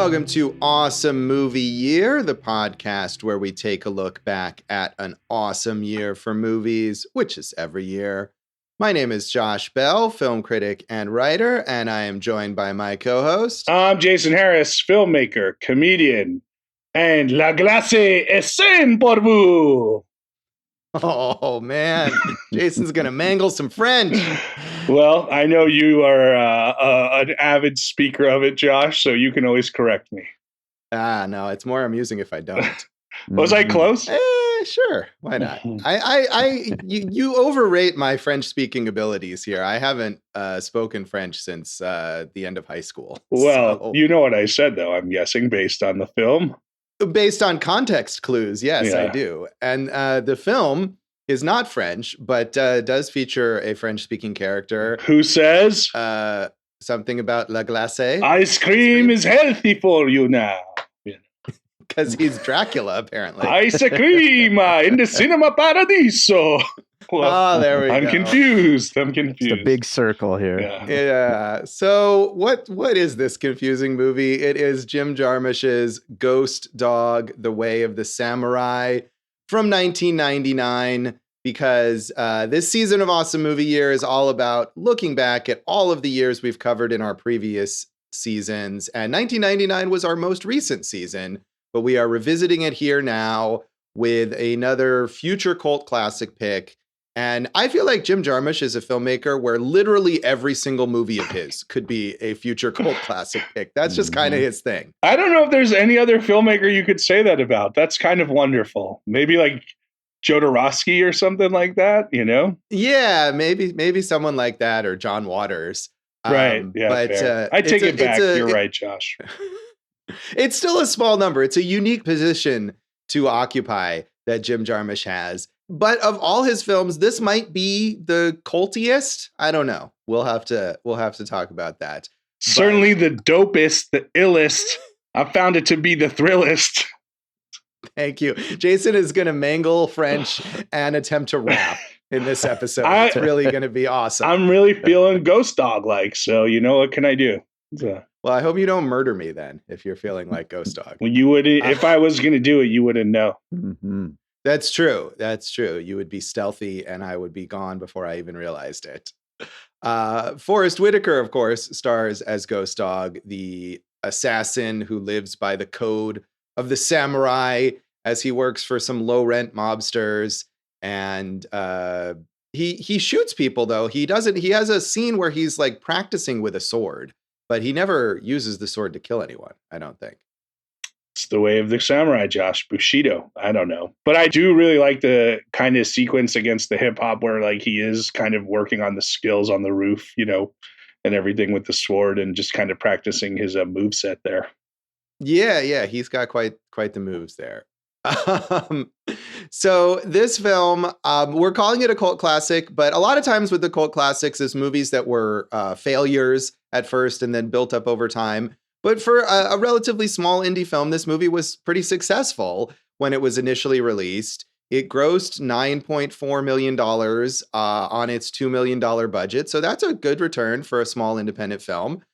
Welcome to Awesome Movie Year, the podcast where we take a look back at an awesome year for movies, which is every year. My name is Josh Bell, film critic and writer, and I am joined by my co-host. I'm Jason Harris, filmmaker, comedian, and la glace est saine pour vous. Oh, man. Jason's going to mangle some French. Well, I know you are an avid speaker of it, Josh, so you can always correct me. No, it's more amusing if I don't. Was I close? Sure. Why not? You overrate my French-speaking abilities here. I haven't spoken French since the end of high school. Well, you know what I said, though, I'm guessing, based on the film. Based on context clues, yes, Yeah. I do. And the film is not French, but does feature a French-speaking character. Who says? Something about la glace. Ice cream is healthy for you now. Because he's Dracula, apparently. Ice cream in the cinema paradiso. Well, there we go. I'm confused. It's a big circle here. Yeah. So what is this confusing movie? It is Jim Jarmusch's Ghost Dog, The Way of the Samurai from 1999, because this season of Awesome Movie Year is all about looking back at all of the years we've covered in our previous seasons. And 1999 was our most recent season, but we are revisiting it here now with another future cult classic pick. And I feel like Jim Jarmusch is a filmmaker where literally every single movie of his could be a future cult classic pick. That's just kind of his thing. I don't know if there's any other filmmaker you could say that about. That's kind of wonderful. Maybe like Jodorowsky or something like that, you know? Yeah, maybe someone like that, or John Waters. Right. Yeah. But I take it back. You're right, Josh. It's still a small number. It's a unique position to occupy that Jim Jarmusch has. But of all his films, this might be the cultiest. I don't know. We'll have to talk about that. Certainly the dopest, the illest. I found it to be the thrillist. Thank you. Jason is going to mangle French and attempt to rap in this episode. It's really going to be awesome. I'm really feeling Ghost Dog-like, so you know, what can I do? Well, I hope you don't murder me then, if you're feeling like Ghost Dog. Well, you would, if I was going to do it, you wouldn't know. Mm-hmm. That's true. That's true. You would be stealthy and I would be gone before I even realized it. Forest Whitaker, of course, stars as Ghost Dog, the assassin who lives by the code of the samurai as he works for some low-rent mobsters. And he shoots people, though. He has a scene where he's like practicing with a sword, but he never uses the sword to kill anyone, I don't think. It's the way of the samurai, Josh. Bushido. I don't know. But I do really like the kind of sequence against the hip hop where like he is kind of working on the skills on the roof, you know, and everything with the sword and just kind of practicing his moveset there. Yeah. He's got quite the moves there. So this film, we're calling it a cult classic, but a lot of times with the cult classics is movies that were failures at first and then built up over time. But for a relatively small indie film, this movie was pretty successful when it was initially released. It grossed $9.4 million on its $2 million budget. So that's a good return for a small independent film.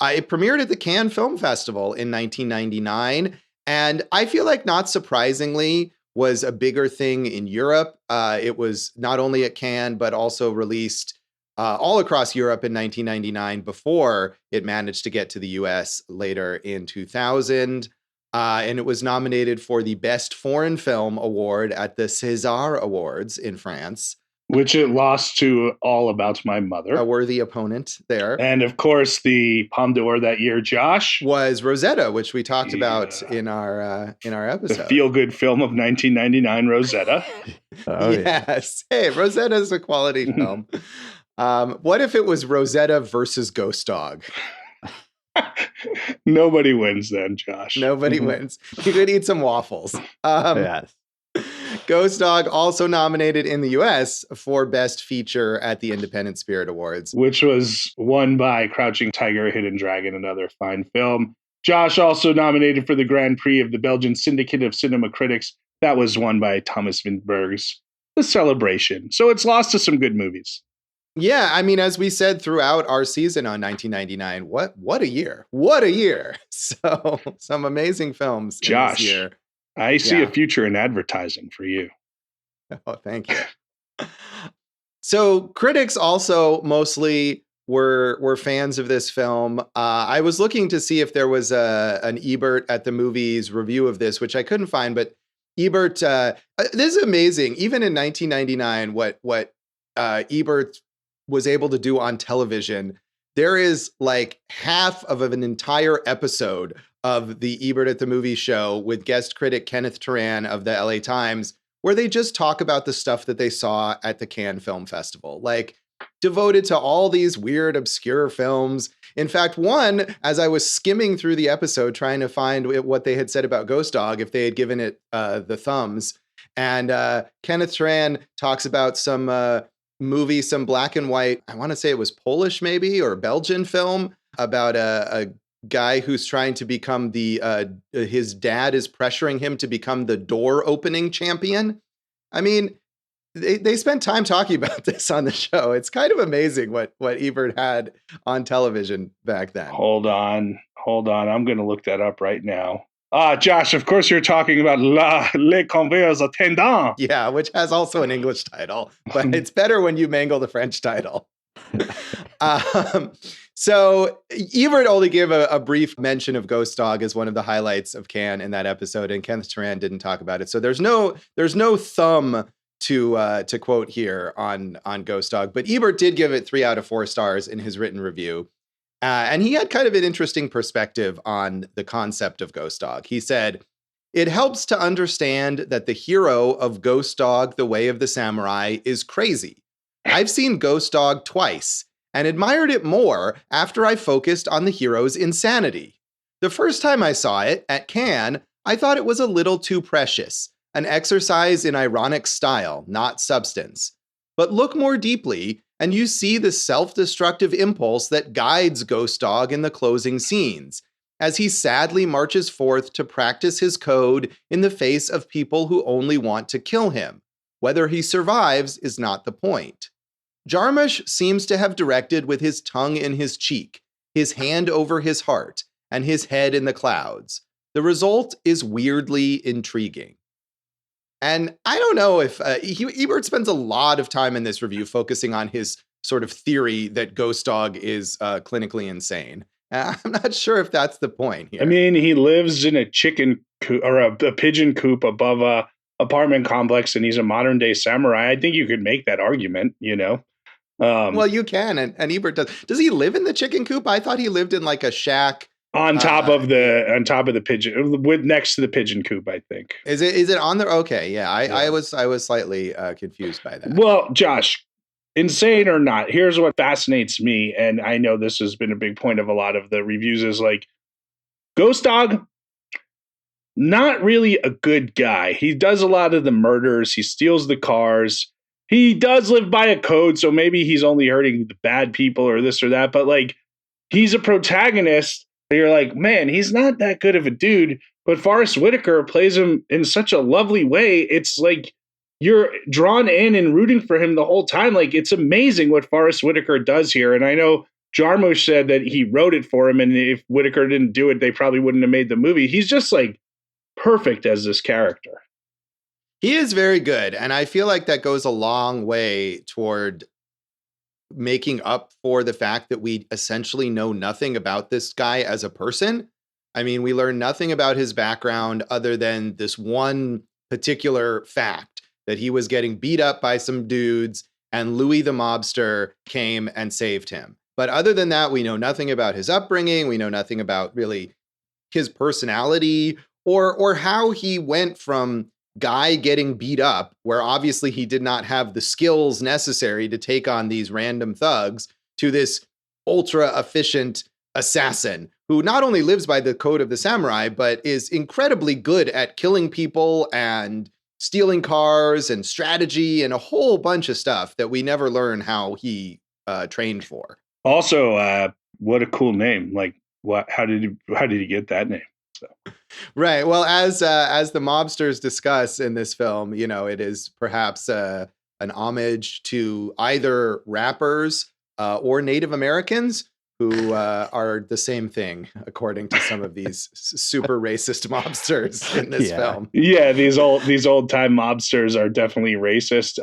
It premiered at the Cannes Film Festival in 1999. And I feel like, not surprisingly, was a bigger thing in Europe. It was not only at Cannes, but also released all across Europe in 1999 before it managed to get to the US later in 2000. And it was nominated for the Best Foreign Film Award at the César Awards in France. Which it lost to All About My Mother. A worthy opponent there. And of course, the Palme d'Or that year, Josh, was Rosetta, which we talked about in our episode. The feel-good film of 1999, Rosetta. Yes. Hey, Rosetta's a quality film. What if it was Rosetta versus Ghost Dog? Nobody wins then, Josh. Nobody wins. You could eat some waffles. Yes. Ghost Dog also nominated in the US for Best Feature at the Independent Spirit Awards, which was won by Crouching Tiger, Hidden Dragon, another fine film. Josh also nominated for the Grand Prix of the Belgian Syndicate of Cinema Critics. That was won by Thomas Vindberg's The Celebration. So it's lost to some good movies. Yeah, I mean, as we said throughout our season on 1999, what a year. What a year. So some amazing films in this Josh, year. I see a Yeah. future in advertising for you. Oh, thank you. So critics also mostly were fans of this film. I was looking to see if there was an Ebert at the movies review of this, which I couldn't find. But Ebert, this is amazing. Even in 1999, what Ebert was able to do on television, there is like half of an entire episode of the Ebert at the Movies show with guest critic Kenneth Turan of the LA Times, where they just talk about the stuff that they saw at the Cannes Film Festival, like devoted to all these weird, obscure films. In fact, one, as I was skimming through the episode trying to find what they had said about Ghost Dog, if they had given it the thumbs, and Kenneth Turan talks about some movie, some black and white, I want to say it was Polish maybe, or Belgian film about a guy who's trying to become his dad is pressuring him to become the door opening champion. I mean, they spent time talking about this on the show. It's kind of amazing what Ebert had on television back then. Hold on. I'm going to look that up right now. Josh, of course you're talking about Les Convers Attendants. Yeah, which has also an English title, but it's better when you mangle the French title. So Ebert only gave a brief mention of Ghost Dog as one of the highlights of Cannes in that episode, and Kenneth Turan didn't talk about it. So there's no thumb to quote here on Ghost Dog, but Ebert did give it 3 out of 4 stars in his written review. And he had kind of an interesting perspective on the concept of Ghost Dog. He said, "It helps to understand that the hero of Ghost Dog, The Way of the Samurai, is crazy. I've seen Ghost Dog twice and admired it more after I focused on the hero's insanity. The first time I saw it, at Cannes, I thought it was a little too precious, an exercise in ironic style, not substance. But look more deeply, and you see the self-destructive impulse that guides Ghost Dog in the closing scenes, as he sadly marches forth to practice his code in the face of people who only want to kill him. Whether he survives is not the point. Jarmusch seems to have directed with his tongue in his cheek, his hand over his heart, and his head in the clouds. The result is weirdly intriguing." And I don't know if Ebert spends a lot of time in this review focusing on his sort of theory that Ghost Dog is clinically insane. I'm not sure if that's the point here. I mean, he lives in a chicken coop or a pigeon coop above a apartment complex, and he's a modern day samurai. I think you could make that argument, you know. Well, you can, and Ebert does. Does he live in the chicken coop? I thought he lived in like a shack on top of the pigeon, with next to the pigeon coop. I think is it on there? Okay, yeah. I was slightly confused by that. Well, Josh, insane or not, here's what fascinates me, and I know this has been a big point of a lot of the reviews, is like Ghost Dog, not really a good guy. He does a lot of the murders. He steals the cars. He does live by a code, so maybe he's only hurting the bad people or this or that. But like, he's a protagonist. And you're like, man, he's not that good of a dude. But Forest Whitaker plays him in such a lovely way. It's like you're drawn in and rooting for him the whole time. Like, it's amazing what Forest Whitaker does here. And I know Jarmusch said that he wrote it for him, and if Whitaker didn't do it, they probably wouldn't have made the movie. He's just like perfect as this character. He is very good, and I feel like that goes a long way toward making up for the fact that we essentially know nothing about this guy as a person. I mean, we learn nothing about his background other than this one particular fact that he was getting beat up by some dudes and Louis the mobster came and saved him. But other than that, we know nothing about his upbringing. We know nothing about really his personality or how he went from guy getting beat up, where obviously he did not have the skills necessary to take on these random thugs, to this ultra efficient assassin who not only lives by the code of the samurai, but is incredibly good at killing people and stealing cars and strategy and a whole bunch of stuff that we never learn how he trained for. Also, what a cool name. Like, how did he get that name? So. Right. Well, as the mobsters discuss in this film, you know, it is perhaps an homage to either rappers or Native Americans, who are the same thing, according to some of these super racist mobsters in this film. Yeah, these old time mobsters are definitely racist.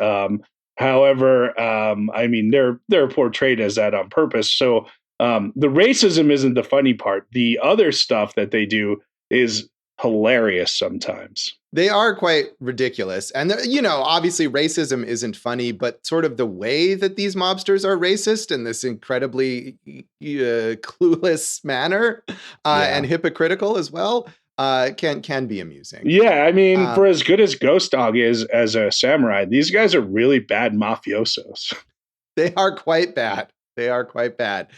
However, I mean they're portrayed as that on purpose. So the racism isn't the funny part. The other stuff that they do is hilarious sometimes. They are quite ridiculous. And, obviously racism isn't funny, but sort of the way that these mobsters are racist in this incredibly clueless manner and hypocritical as well can be amusing. Yeah, I mean, for as good as Ghost Dog is as a samurai, these guys are really bad mafiosos. They are quite bad. They are quite bad.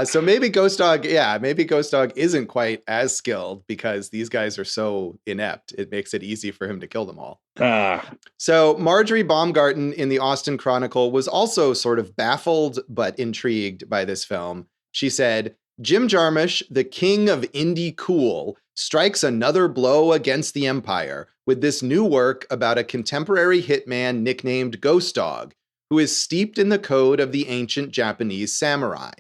So maybe Ghost Dog isn't quite as skilled because these guys are so inept. It makes it easy for him to kill them all. So Marjorie Baumgarten in the Austin Chronicle was also sort of baffled but intrigued by this film. She said, Jim Jarmusch, the king of indie cool, strikes another blow against the empire with this new work about a contemporary hitman nicknamed Ghost Dog, who is steeped in the code of the ancient Japanese samurai.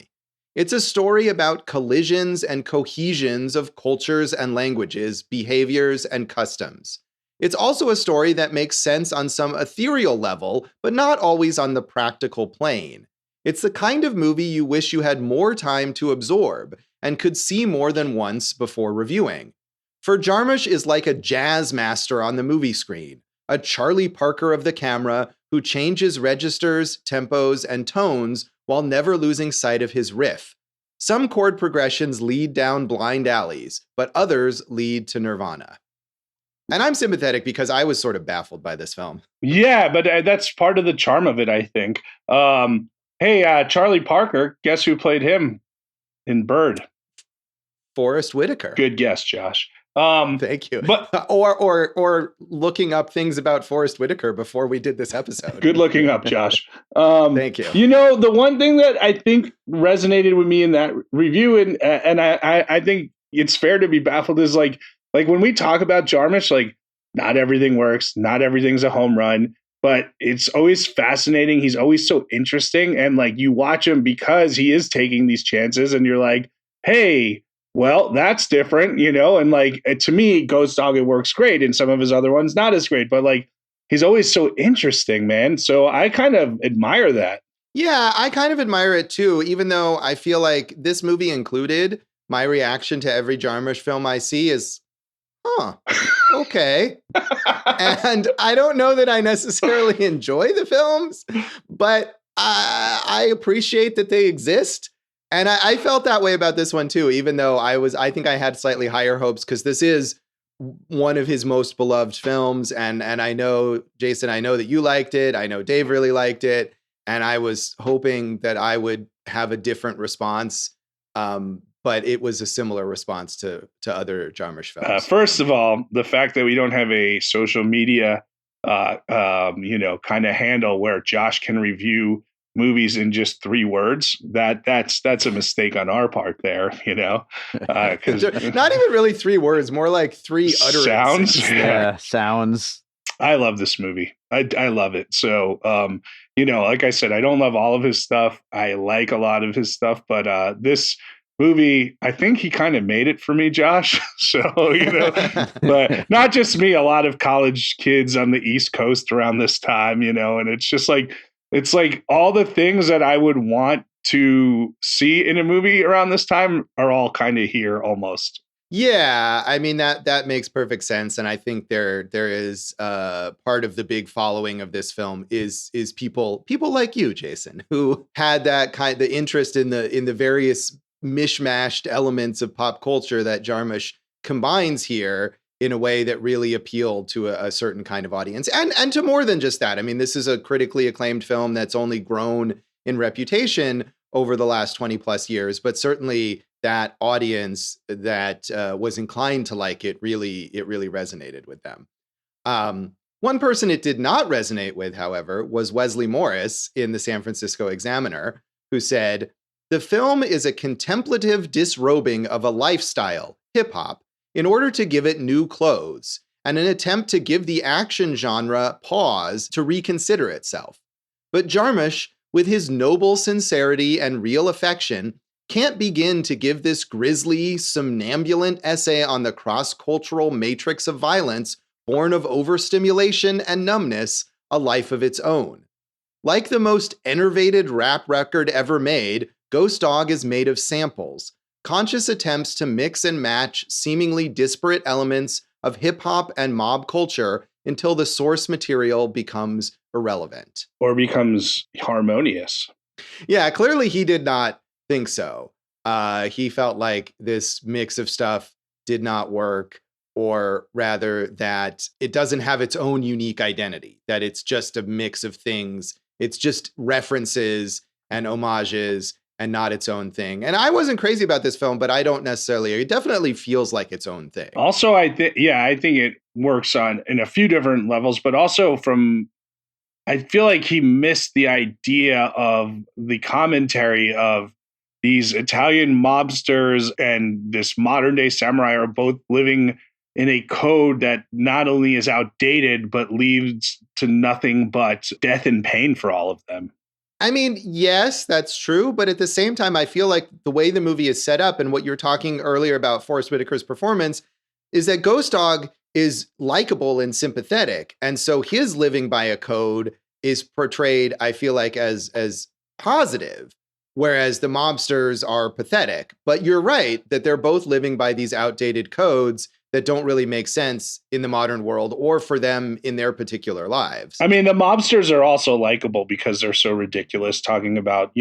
It's a story about collisions and cohesions of cultures and languages, behaviors and customs. It's also a story that makes sense on some ethereal level, but not always on the practical plane. It's the kind of movie you wish you had more time to absorb and could see more than once before reviewing. For Jarmusch is like a jazz master on the movie screen, a Charlie Parker of the camera who changes registers, tempos, and tones while never losing sight of his riff. Some chord progressions lead down blind alleys, but others lead to nirvana. And I'm sympathetic because I was sort of baffled by this film. Yeah, but that's part of the charm of it, I think. Hey, Charlie Parker, guess who played him in Bird? Forest Whitaker. Good guess, Josh. Thank you. But or looking up things about Forest Whitaker before we did this episode. Good looking up, Josh. Thank you. You know, the one thing that I think resonated with me in that review, and I think it's fair to be baffled, is like when we talk about Jarmusch, like not everything works, not everything's a home run, but it's always fascinating. He's always so interesting, and like you watch him because he is taking these chances, and you're like, hey. Well, that's different, and like to me, Ghost Dog, it works great, and some of his other ones not as great, but like he's always so interesting, man. So I kind of admire that. Yeah, I kind of admire it too, even though I feel like this movie included, my reaction to every Jarmusch film I see is, okay. And I don't know that I necessarily enjoy the films, but I appreciate that they exist. And I felt that way about this one too, even though I think I had slightly higher hopes because this is one of his most beloved films. And I know, Jason, I know that you liked it. I know Dave really liked it. And I was hoping that I would have a different response. But it was a similar response to other Jarmusch films. First of all, the fact that we don't have a social media, kind of handle where Josh can review movies in just 3 words, that's a mistake on our part there, 'cause not even really 3 words, more like 3 utterances. Sounds. Yeah, sounds. I love this movie. I love it. So, like I said, I don't love all of his stuff. I like a lot of his stuff, but this movie, I think he kind of made it for me, Josh. So, but not just me, a lot of college kids on the East Coast around this time, and it's just like, it's like all the things that I would want to see in a movie around this time are all kind of here almost. Yeah, I mean that makes perfect sense, and I think there is part of the big following of this film is people like you, Jason, who had that the interest in the various mishmashed elements of pop culture that Jarmusch combines here in a way that really appealed to a certain kind of audience, and to more than just that. I mean, this is a critically acclaimed film that's only grown in reputation over the last 20 plus years, but certainly that audience that was inclined to like it really resonated with them. One person it did not resonate with, however, was Wesley Morris in the San Francisco Examiner, who said, "The film is a contemplative disrobing of a lifestyle, hip hop, in order to give it new clothes, and an attempt to give the action genre pause to reconsider itself. But Jarmusch, with his noble sincerity and real affection, can't begin to give this grisly, somnambulant essay on the cross-cultural matrix of violence born of overstimulation and numbness a life of its own. Like the most enervated rap record ever made, Ghost Dog is made of samples, conscious attempts to mix and match seemingly disparate elements of hip-hop and mob culture until the source material becomes irrelevant. Or becomes harmonious. Yeah, clearly he did not think so. He felt like this mix of stuff did not work, or rather that it doesn't have its own unique identity, that it's just a mix of things. It's just references and homages and not its own thing. And I wasn't crazy about this film, but I don't necessarily, it definitely feels like its own thing. Also, I think it works in a few different levels, but also I feel like he missed the idea of the commentary of these Italian mobsters and this modern day samurai are both living in a code that not only is outdated, but leads to nothing but death and pain for all of them. I mean, yes, that's true. But at the same time, I feel like the way the movie is set up and what you were talking earlier about Forest Whitaker's performance is that Ghost Dog is likable and sympathetic. And so his living by a code is portrayed, I feel like, as positive, whereas the mobsters are pathetic. But you're right that they're both living by these outdated codes that don't really make sense in the modern world or for them in their particular lives. I mean, the mobsters are also likable because they're so ridiculous, talking about,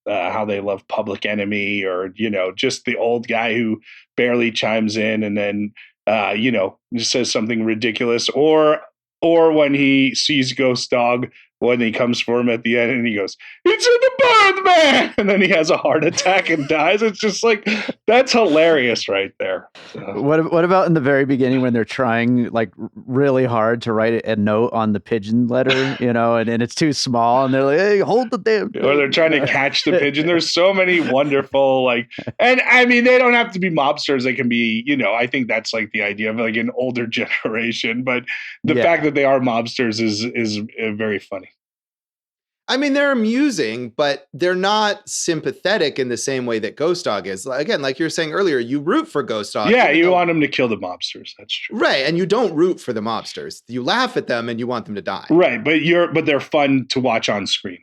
how they love Public Enemy, or, just the old guy who barely chimes in and then, just says something ridiculous, or when he sees Ghost Dog, when he comes for him at the end and he goes, "It's in the bird, man!" And then he has a heart attack and dies. It's just like, that's hilarious right there. So. What about in the very beginning when they're trying like really hard to write a note on the pigeon letter, and it's too small and they're like, "Hey, hold the damn thing." Or they're trying to catch the pigeon. There's so many wonderful, and I mean, they don't have to be mobsters. They can be, I think that's like the idea of like an older generation, but the fact that they are mobsters is very funny. I mean, they're amusing, but they're not sympathetic in the same way that Ghost Dog is. Again, like you were saying earlier, you root for Ghost Dog. Yeah, you want him to kill the mobsters. That's true. Right, and you don't root for the mobsters. You laugh at them and you want them to die. Right, but they're fun to watch on screen.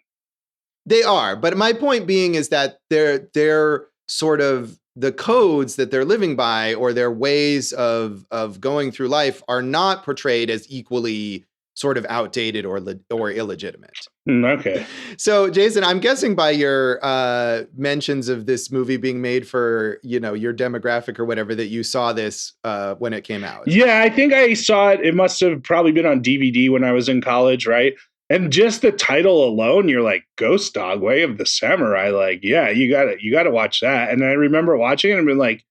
They are, but my point being is that they're sort of the codes that they're living by, or their ways of going through life, are not portrayed as equally sort of outdated or illegitimate. Okay. So, Jason, I'm guessing by your mentions of this movie being made for, your demographic or whatever, that you saw this when it came out. Yeah, I think I saw it. It must have probably been on DVD when I was in college, right? And just the title alone, you're like, Ghost Dog, Way of the Samurai. Like, yeah, you gotta watch that. And I remember watching it and being like,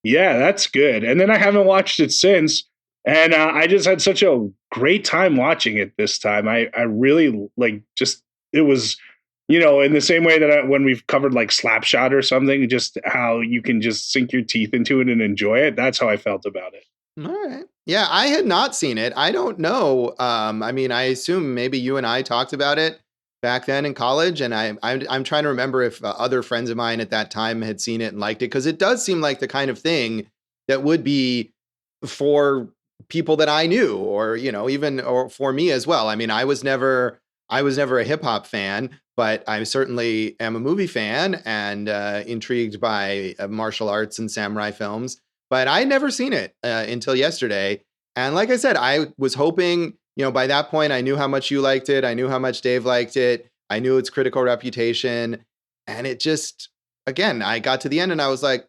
yeah, that's good. And then I haven't watched it since. And I just had such a great time watching it this time. I really it was, in the same way that when we've covered like Slapshot or something, just how you can just sink your teeth into it and enjoy it. That's how I felt about it. All right. Yeah, I had not seen it. I don't know. I mean, I assume maybe you and I talked about it back then in college. And I'm trying to remember if other friends of mine at that time had seen it and liked it, because it does seem like the kind of thing that would be for people that I knew, or, or for me as well. I mean, I was never a hip hop fan, but I certainly am a movie fan and intrigued by martial arts and samurai films. But I had never seen it until yesterday. And like I said, I was hoping, by that point, I knew how much you liked it. I knew how much Dave liked it. I knew its critical reputation. And it just, again, I got to the end and I was like,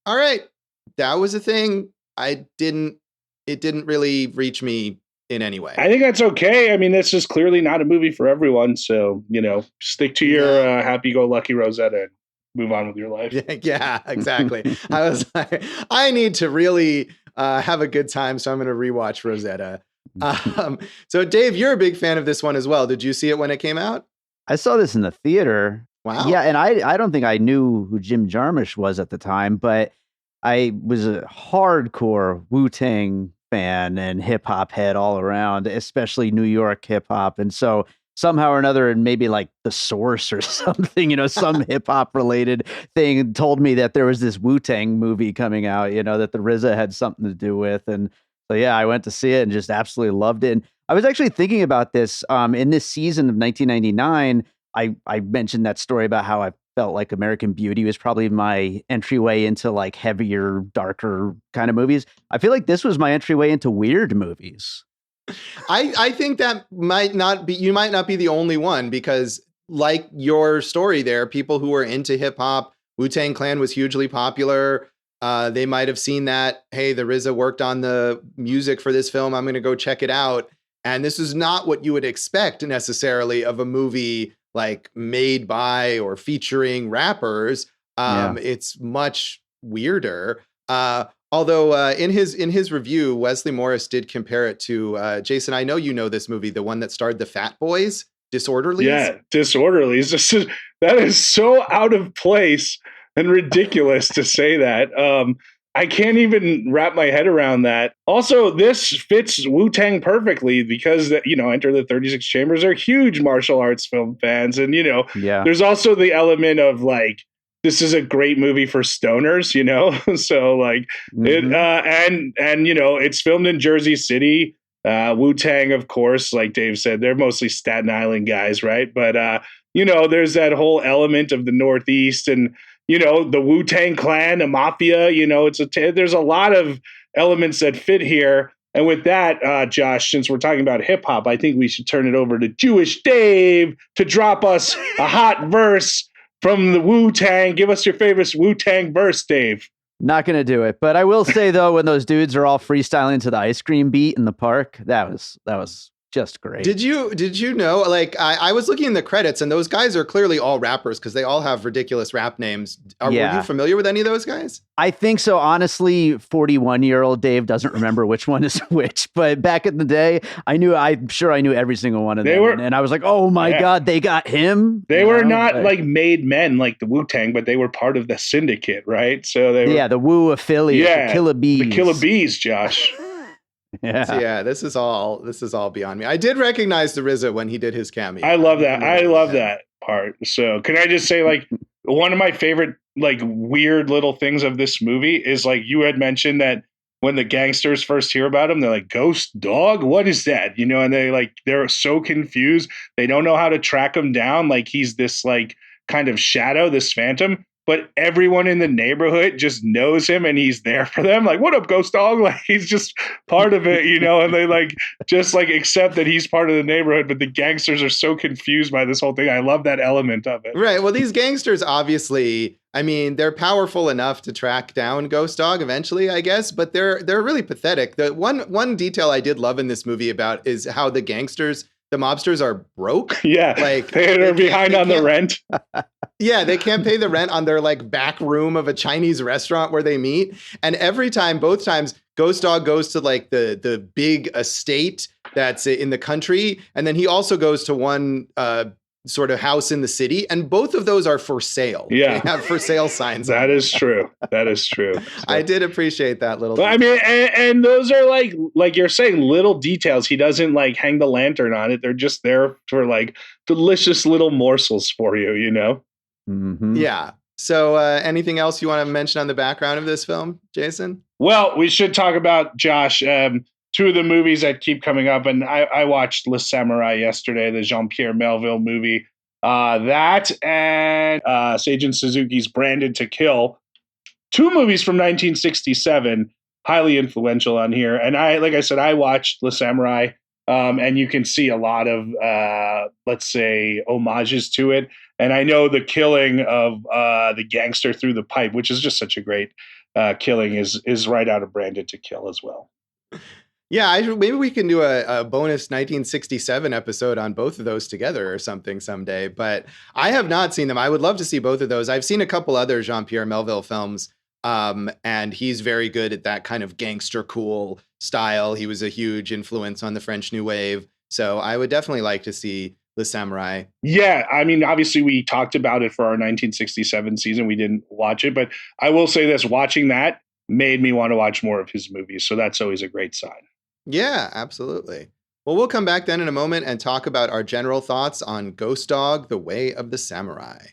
all right, that was a thing. It didn't really reach me in any way. I think that's okay. I mean, this is clearly not a movie for everyone. So, stick to your happy-go-lucky Rosetta and move on with your life. Yeah, exactly. I was like, I need to really have a good time, so I'm going to rewatch Rosetta. So, Dave, you're a big fan of this one as well. Did you see it when it came out? I saw this in the theater. Wow. Yeah, and I don't think I knew who Jim Jarmusch was at the time, but I was a hardcore Wu-Tang fan and hip hop head all around, especially New York hip hop. And so somehow or another, and maybe like The Source or something, some hip hop related thing told me that there was this Wu-Tang movie coming out, that the RZA had something to do with. And so, yeah, I went to see it and just absolutely loved it. And I was actually thinking about this in this season of 1999. I mentioned that story about how I felt like American Beauty was probably my entryway into like heavier, darker kind of movies. I feel like this was my entryway into weird movies. I think that you might not be the only one, because like your story there, people who were into hip hop, Wu-Tang Clan was hugely popular. They might have seen that, hey, the RZA worked on the music for this film, I'm going to go check it out. And this is not what you would expect necessarily of a movie like made by or featuring rappers. It's much weirder. Although in his review, Wesley Morris did compare it to Jason. I know you know this movie, the one that starred the Fat Boys, Disorderlies. Yeah, Disorderlies. That is so out of place and ridiculous to say that. I can't even wrap my head around that. Also, this fits Wu-Tang perfectly because, Enter the 36 Chambers are huge martial arts film fans. And, there's also the element of like, this is a great movie for stoners, so like it's filmed in Jersey City. Wu-Tang, of course, like Dave said, they're mostly Staten Island guys, right? But, there's that whole element of the Northeast and, the Wu-Tang Clan, the mafia, there's a lot of elements that fit here. And with that, Josh, since we're talking about hip hop, I think we should turn it over to Jewish Dave to drop us a hot verse from the Wu-Tang. Give us your favorite Wu-Tang verse, Dave. Not going to do it. But I will say, though, when those dudes are all freestyling to the ice cream beat in the park, that was just great. Did you know, like, I was looking in the credits and those guys are clearly all rappers because they all have ridiculous rap names. Were you familiar with any of those guys? I think so. Honestly, 41-year-old Dave doesn't remember which one is which, but back in the day, I'm sure I knew every single one of them. And I was like, oh my God, they got him. They were not like made men like the Wu-Tang, but they were part of the syndicate, right? So they were, the Wu affiliate, the Killer Bees. The Killer Bees, Josh. Yeah. So this is all beyond me. I did recognize the RZA when he did his cameo. I love that. I love that part. So can I just say, like, one of my favorite, like, weird little things of this movie is, like, you had mentioned that when the gangsters first hear about him, they're like, ghost dog? What is that? And they're so confused. They don't know how to track him down. Like, he's this, like, kind of shadow, this phantom. But everyone in the neighborhood just knows him and he's there for them. Like, what up, ghost dog? Like, he's just part of it, and they just accept that he's part of the neighborhood. But the gangsters are so confused by this whole thing. I love that element of it. Right. Well, these gangsters, obviously, I mean, they're powerful enough to track down Ghost Dog eventually, I guess, but they're really pathetic. The one detail I did love in this movie about is how the mobsters are broke. Yeah. Like they're behind on the rent. Yeah, they can't pay the rent on their like back room of a Chinese restaurant where they meet. And both times, Ghost Dog goes to like the big estate that's in the country. And then he also goes to one sort of house in the city. And both of those are for sale. Yeah. They have for sale signs. That is true. That is true. So, I did appreciate that little. I mean, and those are like you're saying, little details. He doesn't like hang the lantern on it. They're just there for like delicious little morsels for you, Mm-hmm. Yeah. So anything else you want to mention on the background of this film, Jason? Well, we should talk about, Josh, two of the movies that keep coming up. And I watched Le Samurai yesterday, the Jean-Pierre Melville movie. That and Seijun Suzuki's Branded to Kill. Two movies from 1967, highly influential on here. And like I said, I watched Le Samurai. And you can see a lot of, let's say, homages to it. And I know the killing of the gangster through the pipe, which is just such a great killing, is right out of Branded to Kill as well. Yeah, maybe we can do a bonus 1967 episode on both of those together or something someday. But I have not seen them. I would love to see both of those. I've seen a couple other Jean-Pierre Melville films. And he's very good at that kind of gangster cool style. He was a huge influence on the French New Wave. So I would definitely like to see Le Samurai. Yeah, I mean, obviously we talked about it for our 1967 season. We didn't watch it, but I will say this, watching that, made me want to watch more of his movies. So that's always a great sign. Yeah, absolutely. Well, we'll come back then in a moment and talk about our general thoughts on Ghost Dog, The Way of the Samurai.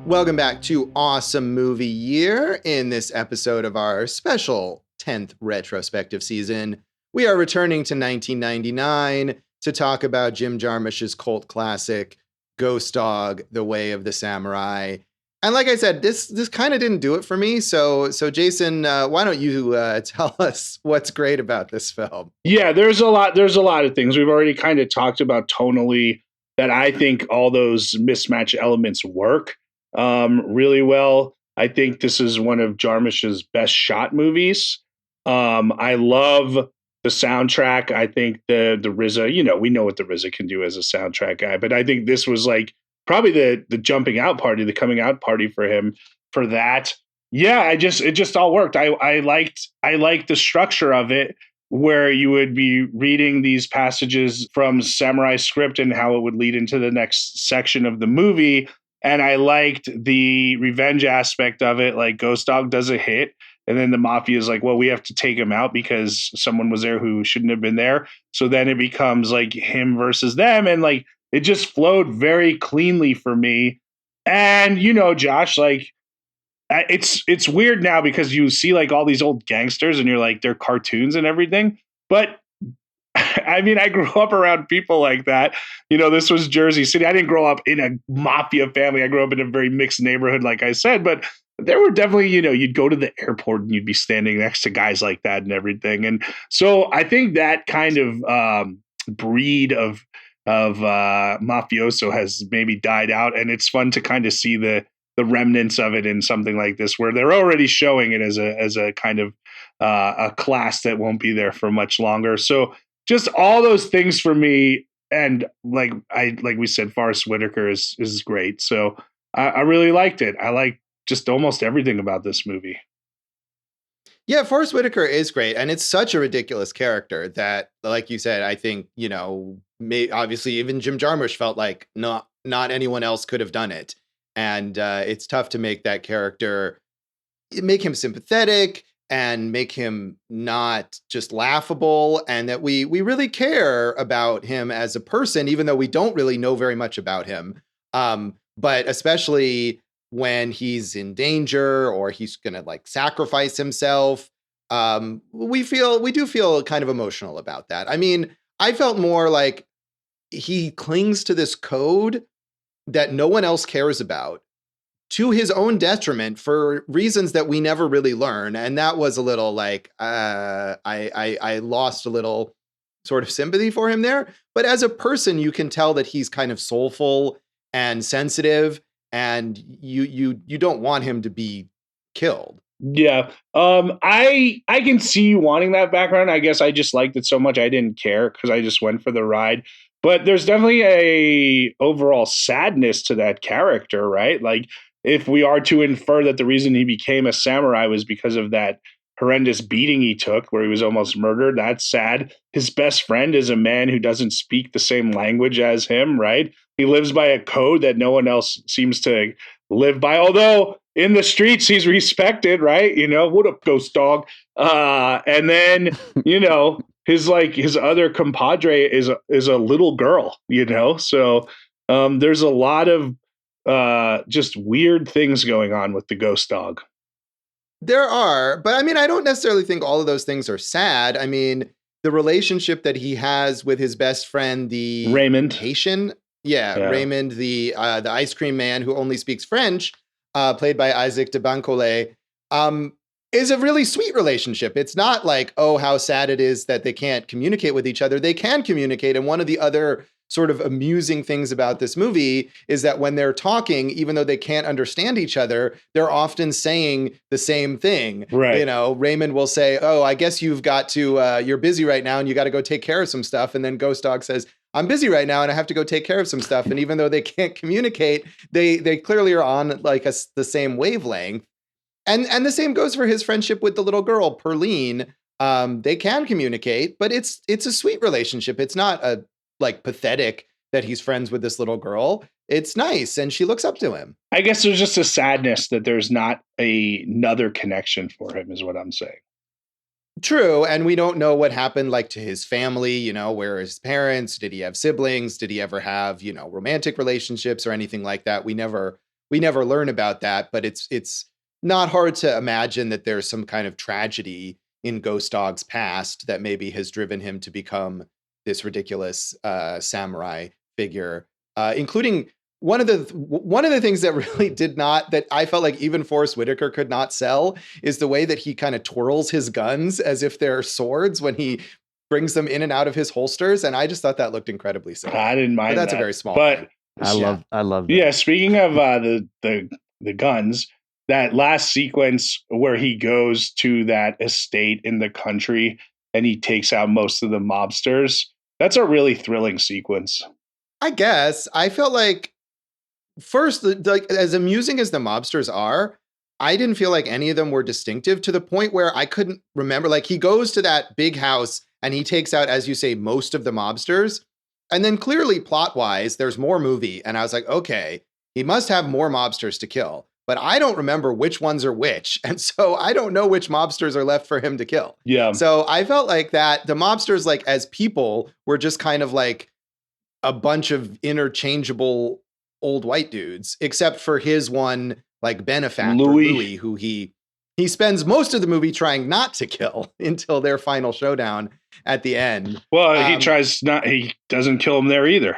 Welcome back to Awesome Movie Year. In this episode of our special 10th retrospective season, we are returning to 1999 to talk about Jim Jarmusch's cult classic, Ghost Dog, The Way of the Samurai. And like I said, this kind of didn't do it for me. So Jason, why don't you tell us what's great about this film? Yeah, there's a lot of things. We've already kind of talked about tonally that I think all those mismatch elements work really well. I think this is one of Jarmusch's best shot movies. I love the soundtrack. I think the RZA, we know what the RZA can do as a soundtrack guy, but I think this was like probably the jumping out party, the coming out party for him for that. Yeah, it just all worked. I liked the structure of it, where you would be reading these passages from Samurai script and how it would lead into the next section of the movie. And I liked the revenge aspect of it. Like Ghost Dog does a hit, and then the mafia is like, well, we have to take him out because someone was there who shouldn't have been there. So then it becomes like him versus them. And like, it just flowed very cleanly for me. And, Josh, like, it's weird now because you see like all these old gangsters and you're like, they're cartoons and everything. But I mean, I grew up around people like that. This was Jersey City. I didn't grow up in a mafia family. I grew up in a very mixed neighborhood, like I said, but there were definitely, you'd go to the airport and you'd be standing next to guys like that and everything. And so I think that kind of breed of mafioso has maybe died out. And it's fun to kind of see the remnants of it in something like this, where they're already showing it as a kind of a class that won't be there for much longer. So just all those things for me. And like we said, Forest Whitaker is great. So I really liked it. I like just almost everything about this movie. Yeah, Forest Whitaker is great. And it's such a ridiculous character that, like you said, I think, obviously even Jim Jarmusch felt like not anyone else could have done it. And it's tough to make that character, make him sympathetic and make him not just laughable, and that we really care about him as a person, even though we don't really know very much about him. But especially when he's in danger or he's going to like sacrifice himself, we do feel kind of emotional about that. I mean, I felt more like he clings to this code that no one else cares about, to his own detriment for reasons that we never really learn. And that was a little like, I lost a little sort of sympathy for him there. But as a person, you can tell that he's kind of soulful and sensitive, and you don't want him to be killed. Yeah. I can see you wanting that background. I guess I just liked it so much I didn't care because I just went for the ride. But there's definitely a overall sadness to that character, right? Like, if we are to infer that the reason he became a samurai was because of that horrendous beating he took where he was almost murdered, that's sad. His best friend is a man who doesn't speak the same language as him, right? He lives by a code that no one else seems to live by, although in the streets he's respected, right? What up, Ghost Dog? And then, his other compadre is a little girl, so there's a lot of just weird things going on with the Ghost Dog. There are, but I mean, I don't necessarily think all of those things are sad. I mean, the relationship that he has with his best friend, the Raymond Haitian, Raymond, the ice cream man who only speaks French, played by Isaach de Bankolé, is a really sweet relationship. It's not like, oh, how sad it is that they can't communicate with each other. They can communicate, and one of the other sort of amusing things about this movie is that when they're talking, even though they can't understand each other, they're often saying the same thing. Right. Raymond will say, oh, I guess you've got to, you're busy right now and you got to go take care of some stuff. And then Ghost Dog says, I'm busy right now and I have to go take care of some stuff. And even though they can't communicate, they clearly are on like the same wavelength. And the same goes for his friendship with the little girl, Perline. They can communicate, but it's a sweet relationship. It's not a like pathetic that he's friends with this little girl. It's nice, and she looks up to him. I guess there's just a sadness that there's not another connection for him, is what I'm saying. True, and we don't know what happened like to his family, you know, where are his parents? Did he have siblings? Did he ever have, you know, romantic relationships or anything like that? We never learn about that, but it's not hard to imagine that there's some kind of tragedy in Ghost Dog's past that maybe has driven him to become this ridiculous samurai figure, including one of the things that really that I felt like even Forest Whitaker could not sell is the way that he kind of twirls his guns as if they're swords when he brings them in and out of his holsters, and I just thought that looked incredibly silly. I didn't mind but that's that. a very small but thing. I love that. Yeah, speaking of the guns, that last sequence where he goes to that estate in the country and he takes out most of the mobsters, that's a really thrilling sequence. I guess I felt like first, like as amusing as the mobsters are, I didn't feel like any of them were distinctive to the point where I couldn't remember. Like he goes to that big house and he takes out, as you say, most of the mobsters. And then clearly plot wise, there's more movie. And I was like, okay, he must have more mobsters to kill. But I don't remember which ones are which. And so I don't know which mobsters are left for him to kill. Yeah. So I felt like that the mobsters, like as people, were just kind of like a bunch of interchangeable old white dudes, except for his one like benefactor, Louis, who he spends most of the movie trying not to kill until their final showdown at the end. Well, he doesn't kill him there either.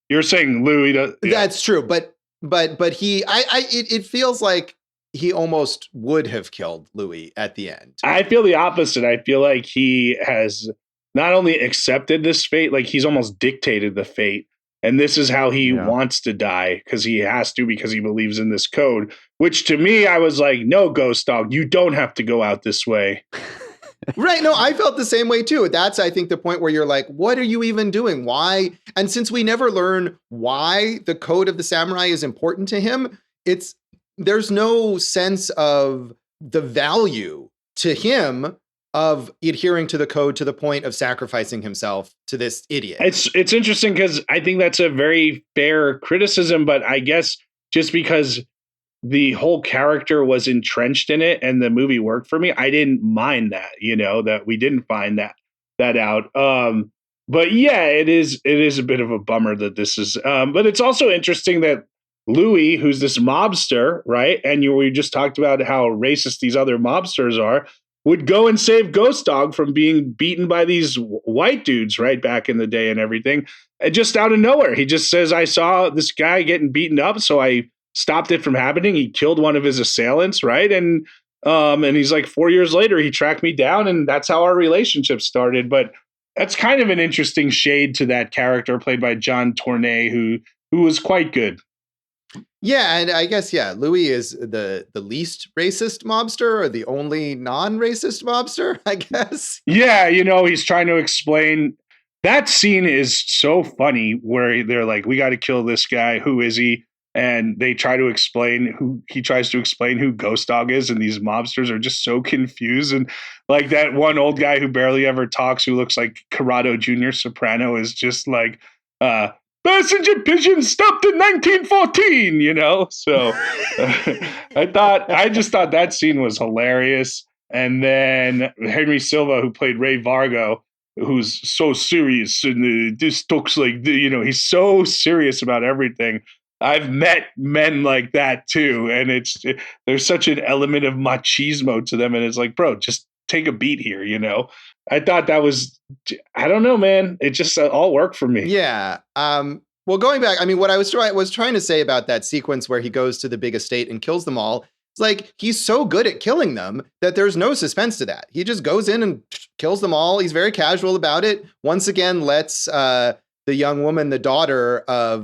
You're saying Louis does. Yeah. That's true, but it feels like he almost would have killed Louis at the end. I feel the opposite. I feel like he has not only accepted this fate, like he's almost dictated the fate. And this is how he wants to die, because he has to, because he believes in this code, which to me, I was like, no, Ghost Dog, you don't have to go out this way. Right. No, I felt the same way too. That's, I think, the point where you're like, what are you even doing? Why? And since we never learn why the code of the samurai is important to him, there's no sense of the value to him of adhering to the code to the point of sacrificing himself to this idiot. It's interesting because I think that's a very fair criticism, but I guess just because the whole character was entrenched in it and the movie worked for me, I didn't mind that, that we didn't find that out. But yeah, it is a bit of a bummer that this is, but it's also interesting that Louis, who's this mobster, right? And we just talked about how racist these other mobsters are, would go and save Ghost Dog from being beaten by these white dudes, right, back in the day and everything. And just out of nowhere, he just says, I saw this guy getting beaten up, so I stopped it from happening. He killed one of his assailants, right? And he's like, 4 years later, he tracked me down, and that's how our relationship started. But that's kind of an interesting shade to that character played by John Tormey, who was quite good. Yeah, and I guess, Louis is the least racist mobster, or the only non-racist mobster, I guess. Yeah, he's trying to explain. That scene is so funny where they're like, we got to kill this guy. Who is he? And he tries to explain who Ghost Dog is, and these mobsters are just so confused. And like that one old guy who barely ever talks, who looks like Corrado Jr. Soprano, is just like, passenger pigeon stopped in 1914, So I just thought that scene was hilarious. And then Henry Silva, who played Ray Vargo, who's so serious, and this talks like, he's so serious about everything. I've met men like that too, and there's such an element of machismo to them, and it's like, bro, just take a beat here, I thought that was, I don't know, man. It just all worked for me. Yeah. Well, going back, I mean, what I was trying to say about that sequence where he goes to the big estate and kills them all, it's like he's so good at killing them that there's no suspense to that. He just goes in and kills them all. He's very casual about it. Once again, lets the young woman, the daughter of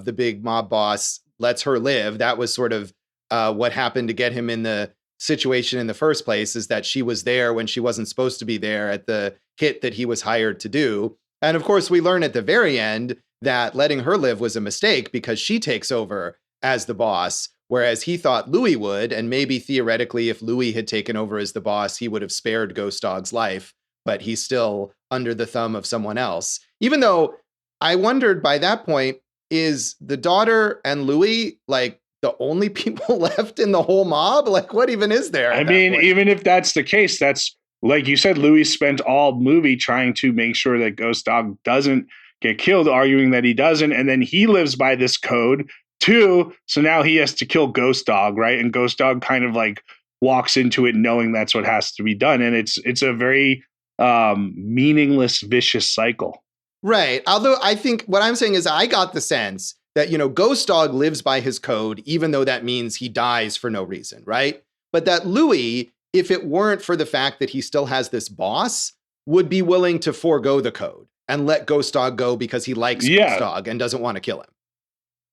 the big mob boss, lets her live. That was sort of what happened to get him in the situation in the first place, is that she was there when she wasn't supposed to be there at the hit that he was hired to do. And of course, we learn at the very end that letting her live was a mistake because she takes over as the boss, whereas he thought Louis would. And maybe theoretically, if Louis had taken over as the boss, he would have spared Ghost Dog's life, but he's still under the thumb of someone else. Even though I wondered by that point, is the daughter and Louis like the only people left in the whole mob? Like, what even is there? I mean, even if that's the case, that's like you said, Louis spent all movie trying to make sure that Ghost Dog doesn't get killed, arguing that he doesn't. And then he lives by this code too. So now he has to kill Ghost Dog, right? And Ghost Dog kind of like walks into it knowing that's what has to be done. And it's a very meaningless, vicious cycle. Right. Although I think what I'm saying is I got the sense that, Ghost Dog lives by his code, even though that means he dies for no reason, right? But that Louis, if it weren't for the fact that he still has this boss, would be willing to forego the code and let Ghost Dog go because he likes Ghost Dog and doesn't want to kill him.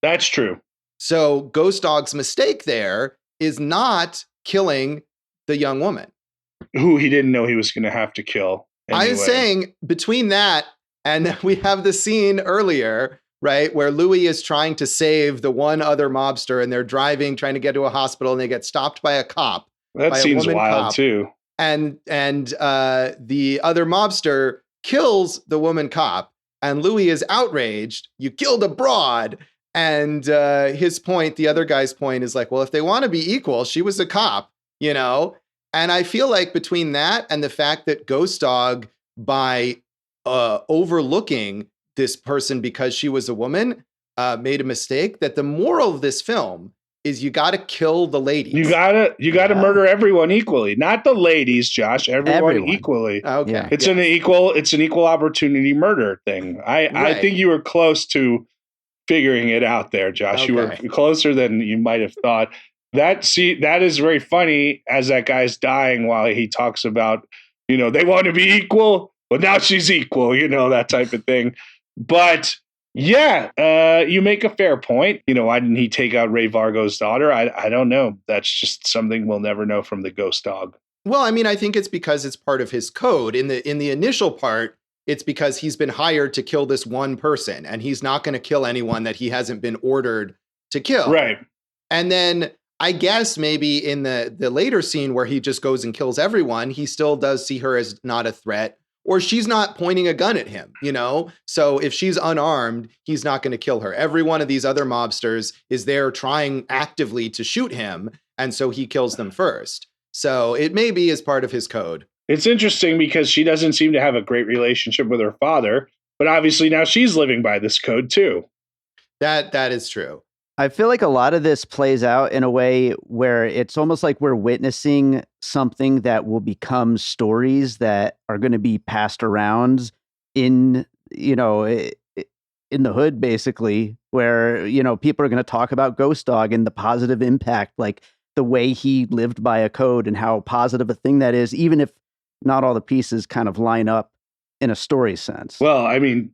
That's true. So Ghost Dog's mistake there is not killing the young woman. Who he didn't know he was going to have to kill. Anyway. I was saying between that and we have the scene earlier, right, where Louis is trying to save the one other mobster and they're driving, trying to get to a hospital and they get stopped by a cop. That seems wild too. And the other mobster kills the woman cop and Louis is outraged. You killed a broad. And his point, the other guy's point is like, well, if they want to be equal, she was a cop, And I feel like between that and the fact that Ghost Dog, by overlooking this person because she was a woman, made a mistake, that the moral of this film is you got to kill the ladies. You gotta murder everyone equally, not the ladies, Josh. Everyone. Equally. Okay, yeah. It's an equal opportunity murder thing. I think you were close to figuring it out there, Josh. Okay. You were closer than you might have thought. That is very funny as that guy's dying while he talks about, they want to be equal. Well, now she's equal, that type of thing. But yeah, you make a fair point. Why didn't he take out Ray Vargo's daughter? I don't know. That's just something we'll never know from the Ghost Dog. Well, I mean, I think it's because it's part of his code. In the initial part, it's because he's been hired to kill this one person and he's not going to kill anyone that he hasn't been ordered to kill. Right. And then I guess maybe in the later scene where he just goes and kills everyone, he still does see her as not a threat, or she's not pointing a gun at him, So if she's unarmed, he's not going to kill her. Every one of these other mobsters is there trying actively to shoot him. And so he kills them first. So it may be as part of his code. It's interesting because she doesn't seem to have a great relationship with her father, but obviously now she's living by this code too. That is true. I feel like a lot of this plays out in a way where it's almost like we're witnessing something that will become stories that are going to be passed around in the hood, basically, where, people are going to talk about Ghost Dog and the positive impact, like the way he lived by a code and how positive a thing that is, even if not all the pieces kind of line up in a story sense. Well, I mean,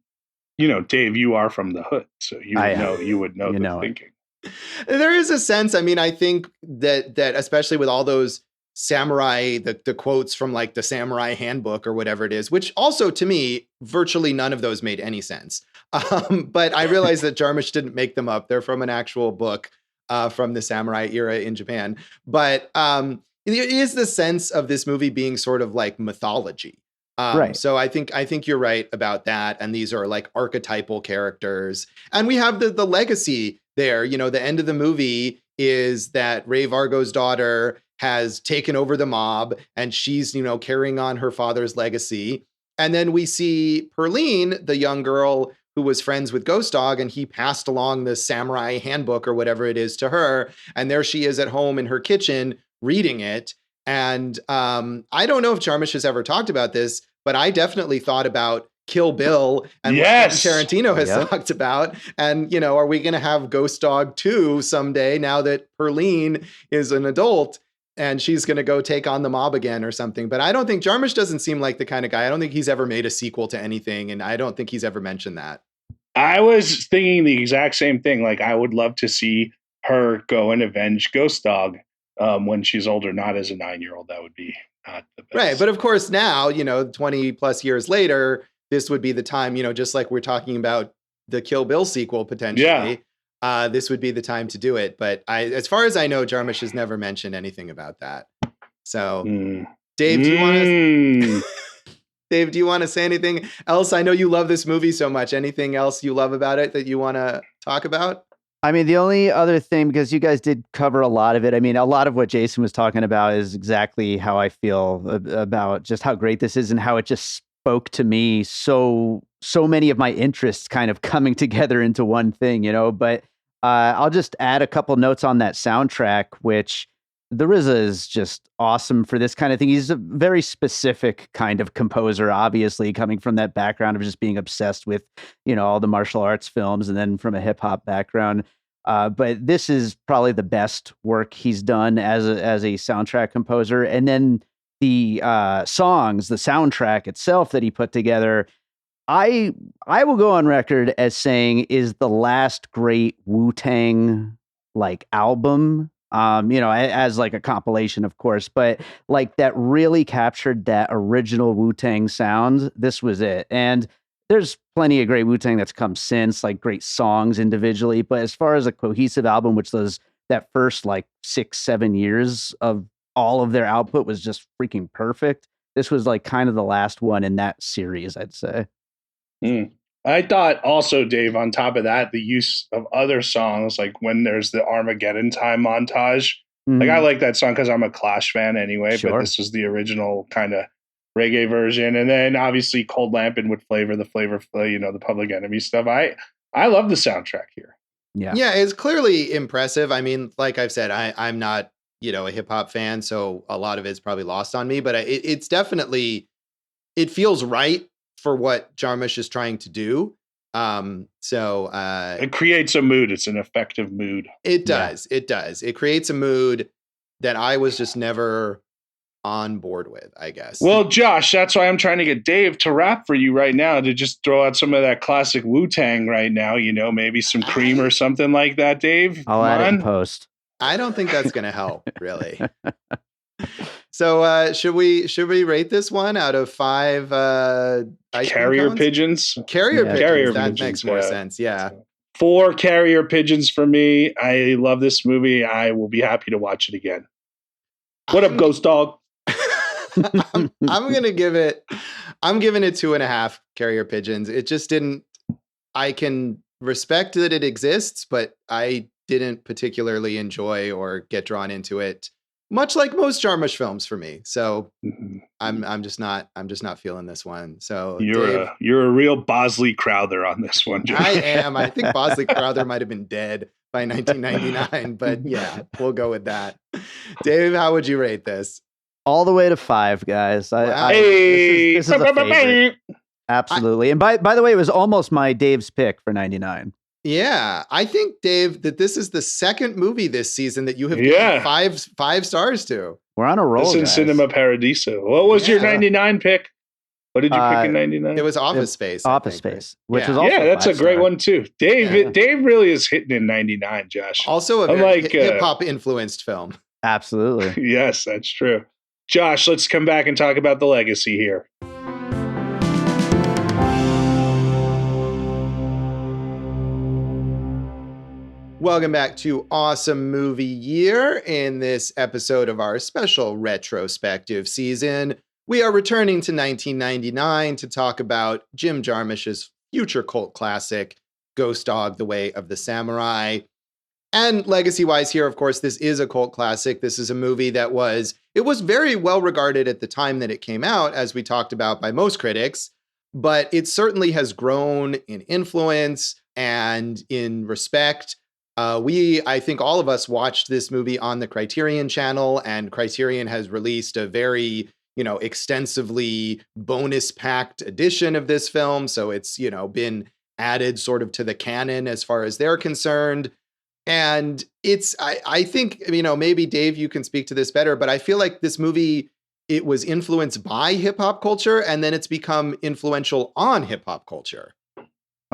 Dave, you are from the hood, so you would know the thinking. There is a sense, I mean, I think that especially with all those samurai, the quotes from like the Samurai Handbook or whatever it is, which also to me, virtually none of those made any sense. But I realize that Jarmusch didn't make them up. They're from an actual book from the samurai era in Japan. But it is the sense of this movie being sort of like mythology. Right. So I think you're right about that. And these are like archetypal characters. And we have the legacy there. The end of the movie is that Ray Vargo's daughter has taken over the mob and she's, carrying on her father's legacy. And then we see Perline, the young girl who was friends with Ghost Dog, and he passed along the Samurai Handbook or whatever it is to her. And there she is at home in her kitchen reading it. And I don't know if Jarmusch has ever talked about this, but I definitely thought about Kill Bill and what Tarantino has talked about. And, are we going to have Ghost Dog 2 someday now that Perline is an adult and she's going to go take on the mob again or something? But I don't think Jarmusch doesn't seem like the kind of guy. I don't think he's ever made a sequel to anything. And I don't think he's ever mentioned that. I was thinking the exact same thing. Like, I would love to see her go and avenge Ghost Dog when she's older, not as a 9-year-old. That would be not the best. Right. But of course, now, 20 plus years later, this would be the time, just like we're talking about the Kill Bill sequel potentially. Yeah. This would be the time to do it. But as far as I know, Jarmusch has never mentioned anything about that. So, Dave, do you want Dave, do you want to say anything else? I know you love this movie so much. Anything else you love about it that you want to talk about? I mean, the only other thing, because you guys did cover a lot of it. I mean, a lot of what Jason was talking about is exactly how I feel about just how great this is and how it just spoke to me. So many of my interests kind of coming together into one thing, but I'll just add a couple notes on that soundtrack, which the RZA is just awesome for this kind of thing. He's a very specific kind of composer, obviously, coming from that background of just being obsessed with, all the martial arts films and then from a hip hop background. But this is probably the best work he's done as a soundtrack composer. And then the songs, the soundtrack itself that he put together, I will go on record as saying is the last great Wu-Tang album. As like a compilation, of course, but like that really captured that original Wu-Tang sound. This was it. And there's plenty of great Wu-Tang that's come since, like great songs individually. But as far as a cohesive album, which was that first 6-7 years of all of their output was just freaking perfect. This was like kind of the last one in that series, I'd say. I thought also, Dave, on top of that, the use of other songs, like when there's the Armageddon Time montage. Like I like that song because I'm a Clash fan anyway, but this was the original kind of reggae version. And then obviously Cold Lampin' with Flavor, the Public Enemy stuff. I love the soundtrack here. Yeah, it's clearly impressive. I mean, like I've said, I'm not, a hip hop fan, so a lot of it's probably lost on me, but it's definitely, it feels right for what Jarmusch is trying to do. It creates a mood. It's an effective mood. It does. Yeah. It does. It creates a mood that I was just never on board with, I guess. Well, Josh, that's why I'm trying to get Dave to rap for you right now, to just throw out some of that classic Wu-Tang right now, maybe some Cream or something like that, Dave. I'll add it in post. I don't think that's going to help, really. So should we rate this one out of 5 carrier pigeons? Carrier pigeons. That makes more sense. Yeah. 4 carrier pigeons for me. I love this movie. I will be happy to watch it again. What up, Ghost Dog? I'm giving it 2.5 carrier pigeons. It just didn't. I can respect that it exists, but I didn't particularly enjoy or get drawn into it. Much like most Jarmusch films for me, so I'm just not feeling this one. So you're a real Bosley Crowther on this one, Josh. I am. I think Bosley Crowther might have been dead by 1999, but yeah, we'll go with that. Dave, how would you rate this? All the way to 5, guys. Wow. This is a favorite. Absolutely. And by the way, it was almost my Dave's pick for 99. Yeah, I think, Dave, that this is the second movie this season that you have given 5 stars to. We're on a roll, This is Cinema Paradiso. What was your 99 pick? What did you pick in 99? It was Office Space. Office Space, which was also that's a great one too. Dave really is hitting in 99, Josh. Also a very hip-hop influenced film. Absolutely. Yes, that's true. Josh, let's come back and talk about the legacy here. Welcome back to Awesome Movie Year. In this episode of our special retrospective season, we are returning to 1999 to talk about Jim Jarmusch's future cult classic, Ghost Dog: The Way of the Samurai. And legacy-wise here, of course, this is a cult classic. This is a movie that was very well regarded at the time that it came out, as we talked about, by most critics, but it certainly has grown in influence and in respect. I think all of us watched this movie on the Criterion channel, and Criterion has released a very, extensively bonus-packed edition of this film. So it's, been added sort of to the canon as far as they're concerned. And I think, maybe Dave, you can speak to this better, but I feel like this movie, it was influenced by hip hop culture, and then it's become influential on hip hop culture.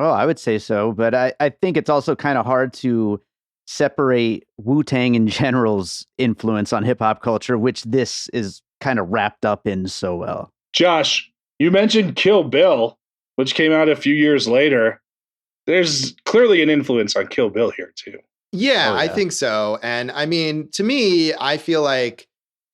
Oh, I would say so. But I think it's also kind of hard to separate Wu-Tang in general's influence on hip hop culture, which this is kind of wrapped up in so well. Josh, you mentioned Kill Bill, which came out a few years later. There's clearly an influence on Kill Bill here too. Yeah, I think so. And I mean, to me, I feel like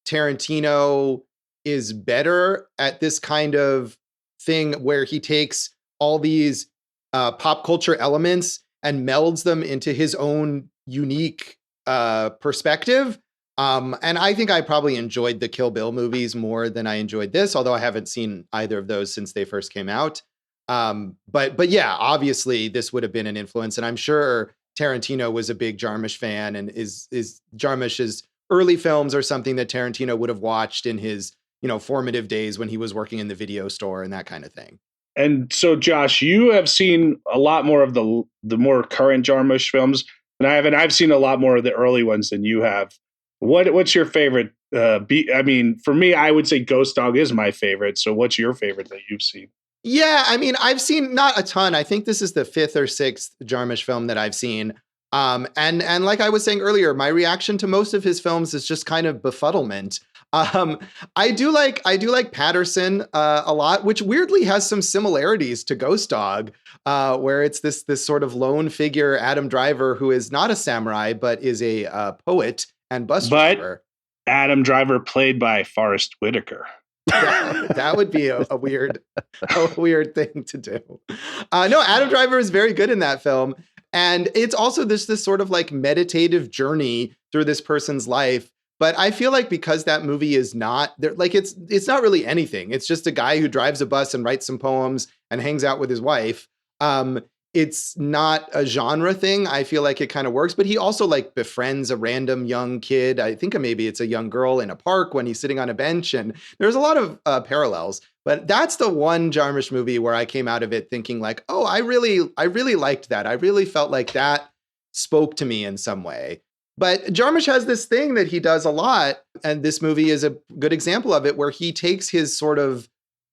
Tarantino is better at this kind of thing where he takes all these pop culture elements and melds them into his own unique perspective. And I think I probably enjoyed the Kill Bill movies more than I enjoyed this, although I haven't seen either of those since they first came out. But yeah, obviously this would have been an influence, and I'm sure Tarantino was a big Jarmusch fan, and is Jarmusch's early films are something that Tarantino would have watched in his, formative days when he was working in the video store and that kind of thing. And so, Josh, you have seen a lot more of the more current Jarmusch films than I have, and I've seen a lot more of the early ones than you have. What's your favorite? I mean, for me, I would say Ghost Dog is my favorite. So, what's your favorite that you've seen? Yeah, I mean, I've seen not a ton. I think this is the 5th or 6th Jarmusch film that I've seen. And like I was saying earlier, my reaction to most of his films is just kind of befuddlement. I do like Patterson a lot, which weirdly has some similarities to Ghost Dog, where it's this sort of lone figure, Adam Driver, who is not a samurai but is a poet and bus driver. Adam Driver played by Forest Whitaker. That would be a weird thing to do. No, Adam Driver is very good in that film. And it's also this sort of like meditative journey through this person's life. But I feel like because that movie is not there, like it's not really anything. It's just a guy who drives a bus and writes some poems and hangs out with his wife. It's not a genre thing. I feel like it kind of works, but he also like befriends a random young kid. I think maybe it's a young girl in a park when he's sitting on a bench, and there's a lot of parallels. But that's the one Jarmusch movie where I came out of it thinking like, oh, I really liked that. I really felt like that spoke to me in some way. But Jarmusch has this thing that he does a lot, and this movie is a good example of it, where he takes his sort of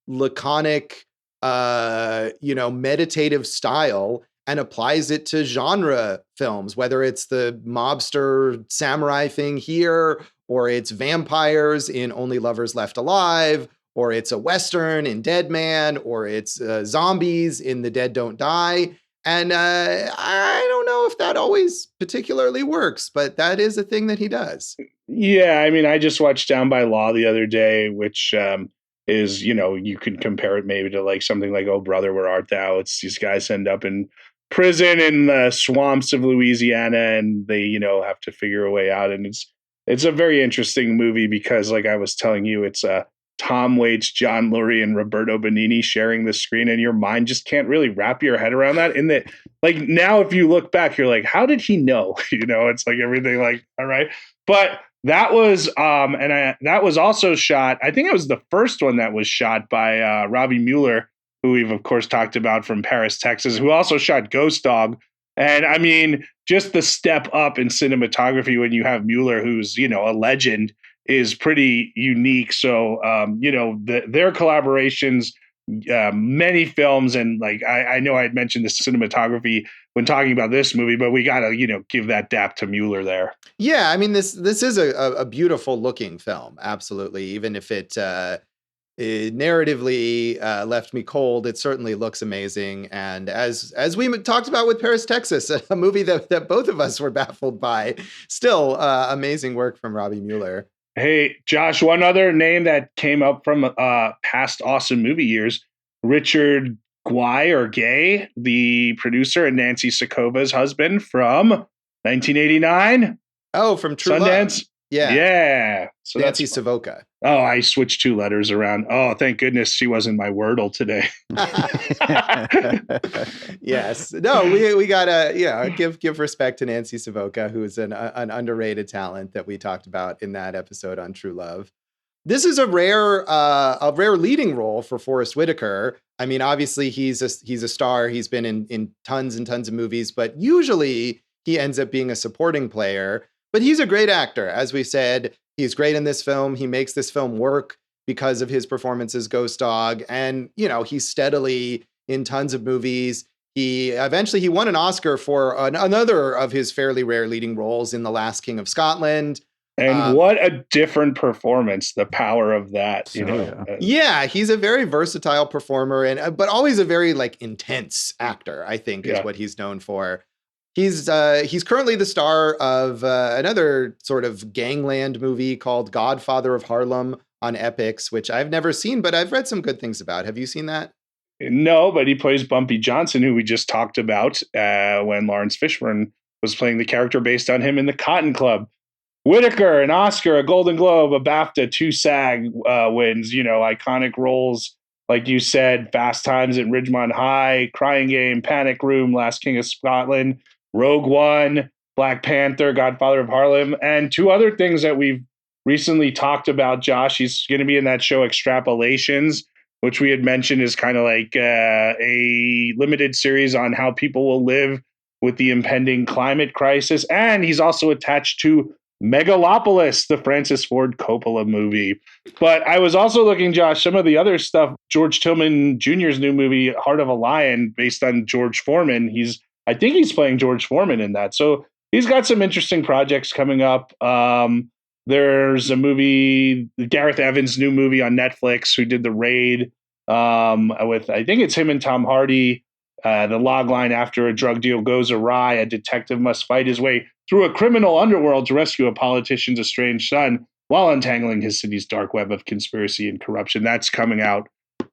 laconic, meditative style and applies it to genre films, whether it's the mobster samurai thing here, or it's vampires in Only Lovers Left Alive, or it's a Western in Dead Man, or it's zombies in The Dead Don't Die. And I don't know if that always particularly works, but that is a thing that he does. Yeah, I mean, I just watched Down by Law the other day, which is, you can compare it maybe to like something like Oh Brother, Where Art Thou? It's these guys end up in prison in the swamps of Louisiana, and they, have to figure a way out. And it's a very interesting movie because, like I was telling you, it's Tom Waits, John Lurie, and Roberto Benigni sharing the screen, and your mind just can't really wrap your head around that. In that, like now, if you look back, you're like, how did he know? It's like everything like, all right. But that was, that was also shot. I think it was the first one that was shot by Robbie Mueller, who we've of course talked about from Paris, Texas, who also shot Ghost Dog. And I mean, just the step up in cinematography when you have Mueller, who's a legend, is pretty unique. So, their collaborations, many films, and like I know I had mentioned the cinematography when talking about this movie, but we got to give that dap to Mueller there. Yeah, I mean this is a beautiful looking film, absolutely. Even if it narratively left me cold, it certainly looks amazing. And as we talked about with Paris, Texas, a movie that both of us were baffled by, still amazing work from Robbie Mueller. Hey, Josh, one other name that came up from past awesome movie years, Richard Gay, the producer and Nancy Sokova's husband from 1989. Oh, from True Sundance. Love. Yeah. Yeah. So Nancy Savoca. Oh, I switched 2 letters around. Oh, thank goodness she wasn't my Wordle today. Yes. No, we gotta give respect to Nancy Savoca, who is an underrated talent that we talked about in that episode on True Love. This is a rare leading role for Forest Whitaker. I mean, obviously he's a star. He's been in tons and tons of movies, but usually he ends up being a supporting player. But he's a great actor. As we said, he's great in this film. He makes this film work because of his performance as Ghost Dog. And, he's steadily in tons of movies. He eventually won an Oscar for another of his fairly rare leading roles in The Last King of Scotland. And what a different performance, the power of that, Yeah, he's a very versatile performer, but always a very intense actor, I think, is what he's known for. He's currently the star of another sort of gangland movie called Godfather of Harlem on Epix, which I've never seen, but I've read some good things about. Have you seen that? No, but he plays Bumpy Johnson, who we just talked about when Lawrence Fishburne was playing the character based on him in The Cotton Club. Whitaker, an Oscar, a Golden Globe, a BAFTA, 2 SAG wins, iconic roles, like you said, Fast Times at Ridgemont High, Crying Game, Panic Room, Last King of Scotland, Rogue One, Black Panther, Godfather of Harlem, and 2 other things that we've recently talked about, Josh. He's going to be in that show Extrapolations, which we had mentioned is kind of like a limited series on how people will live with the impending climate crisis. And he's also attached to Megalopolis, the Francis Ford Coppola movie. But I was also looking, Josh, some of the other stuff. George Tillman Jr.'s new movie, Heart of a Lion, based on George Foreman. I think he's playing George Foreman in that. So he's got some interesting projects coming up. There's a movie, Gareth Evans' new movie on Netflix, who did The Raid, with, I think it's him and Tom Hardy. The log line: after a drug deal goes awry, a detective must fight his way through a criminal underworld to rescue a politician's estranged son while untangling his city's dark web of conspiracy and corruption. That's coming out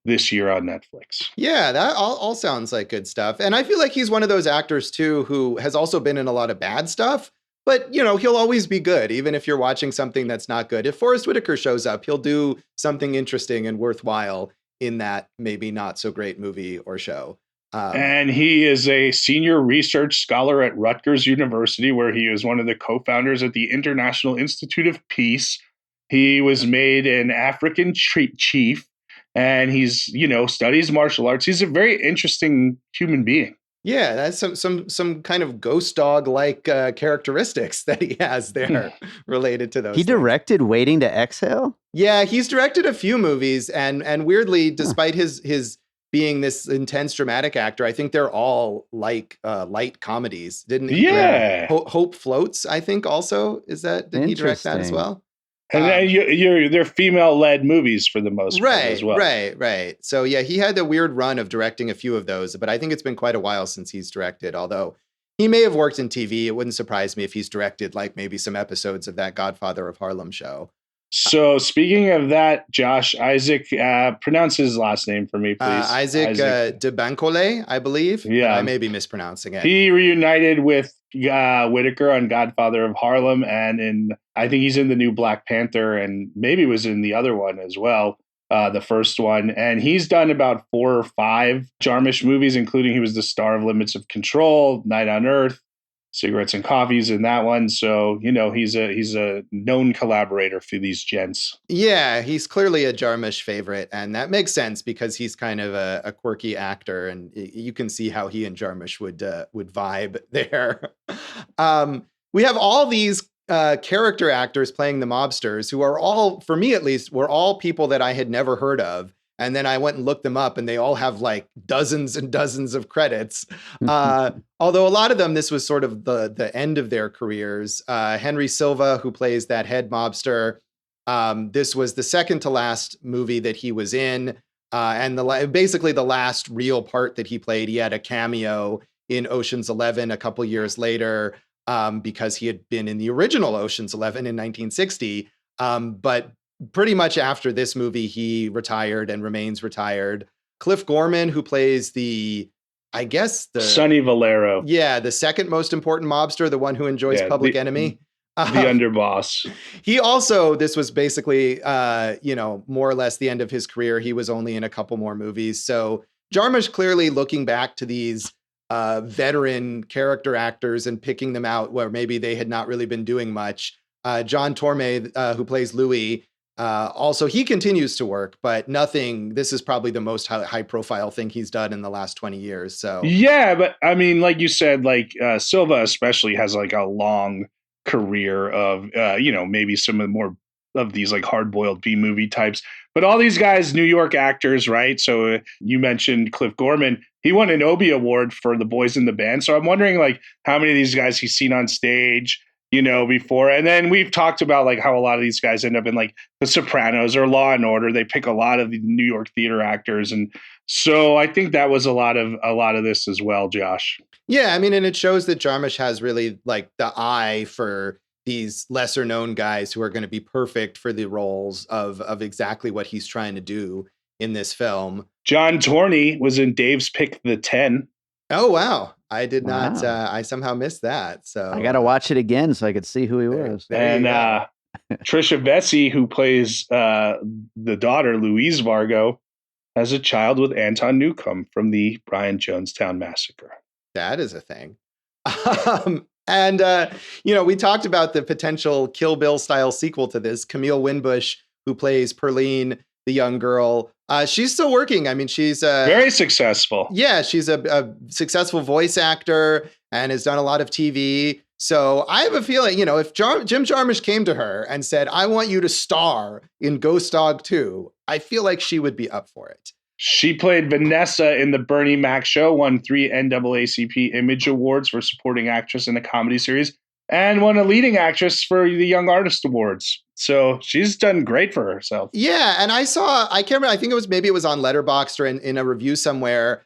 this year on Netflix. Yeah, that all sounds like good stuff. And I feel like he's one of those actors, too, who has also been in a lot of bad stuff. But, he'll always be good, even if you're watching something that's not good. If Forest Whitaker shows up, he'll do something interesting and worthwhile in that maybe not so great movie or show. And he is a senior research scholar at Rutgers University, where he is one of the co-founders at the International Institute of Peace. He was made an African chief, and he's, studies martial arts. He's a very interesting human being. Yeah, that's some kind of ghost dog like characteristics that he has there related to those. He directed Waiting to Exhale? Yeah, he's directed a few movies, and weirdly, despite his being this intense dramatic actor, I think they're all like light comedies. Didn't he? Yeah. Hope Floats, I think also. Did he direct that as well? And they're female-led movies for the most part as well. Right. So yeah, he had a weird run of directing a few of those, but I think it's been quite a while since he's directed, although he may have worked in TV. It wouldn't surprise me if he's directed like maybe some episodes of that Godfather of Harlem show. So speaking of that, Josh, Isaach, pronounce his last name for me, please. Isaach de Bankolé, I believe. Yeah. I may be mispronouncing it. He reunited with Whitaker on Godfather of Harlem, and I think he's in the new Black Panther, and maybe was in the other one as well, the first one. And he's done about 4 or 5 Jarmusch movies, including he was the star of Limits of Control, Night on Earth, Cigarettes and Coffees in that one. So, he's a known collaborator for these gents. Yeah, he's clearly a Jarmusch favorite, and that makes sense because he's kind of a quirky actor, and you can see how he and Jarmusch would vibe there. We have all these character actors playing the mobsters who are all, for me at least, were all people that I had never heard of. And then I went and looked them up, and they all have like dozens and dozens of credits. Although a lot of them, this was sort of the end of their careers. Henry Silva, who plays that head mobster, this was the second to last movie that he was in, and basically the last real part that he played. He had a cameo in Ocean's 11 a couple years later because he had been in the original Ocean's 11 in 1960, but pretty much after this movie, he retired and remains retired. Cliff Gorman, who plays Sonny Valero. Yeah, the second most important mobster, the one who enjoys Public Enemy. The underboss. He also, this was basically, more or less the end of his career. He was only in a couple more movies. So Jarmusch clearly looking back to these veteran character actors and picking them out where maybe they had not really been doing much. John Tormey, who plays Louis, also, he continues to work, but nothing. This is probably the most high profile thing he's done in the last 20 years. So, yeah, but I mean, like you said, Silva especially has like a long career of, maybe some of the more of these like hard boiled B movie types. But all these guys, New York actors, right? So you mentioned Cliff Gorman. He won an Obie Award for The Boys in the Band. So I'm wondering like how many of these guys he's seen on stage, before. And then we've talked about like how a lot of these guys end up in like The Sopranos or Law and Order. They pick a lot of the New York theater actors. And so I think that was a lot of this as well, Josh. Yeah, I mean, and it shows that Jarmusch has really like the eye for these lesser known guys who are going to be perfect for the roles of exactly what he's trying to do in this film. John Tormey was in Dave's Pick the 10. Oh, wow. I did not. Wow. I somehow missed that. So I got to watch it again so I could see who he was. There you go. Tricia Vessey, who plays the daughter, Louise Vargo, as a child with Anton Newcomb from the Brian Jonestown Massacre. That is a thing. We talked about the potential Kill Bill style sequel to this. Camille Winbush, who plays Perline, the young girl, she's still working. I mean, she's very successful. Yeah, she's a successful voice actor and has done a lot of TV. So I have a feeling, if Jim Jarmusch came to her and said, I want you to star in Ghost Dog 2, I feel like she would be up for it. She played Vanessa in the Bernie Mac Show, won 3 NAACP Image Awards for supporting actress in a comedy series, and won a leading actress for the Young Artist Awards. So she's done great for herself. Yeah, and I can't remember, I think it was on Letterboxd or in a review somewhere,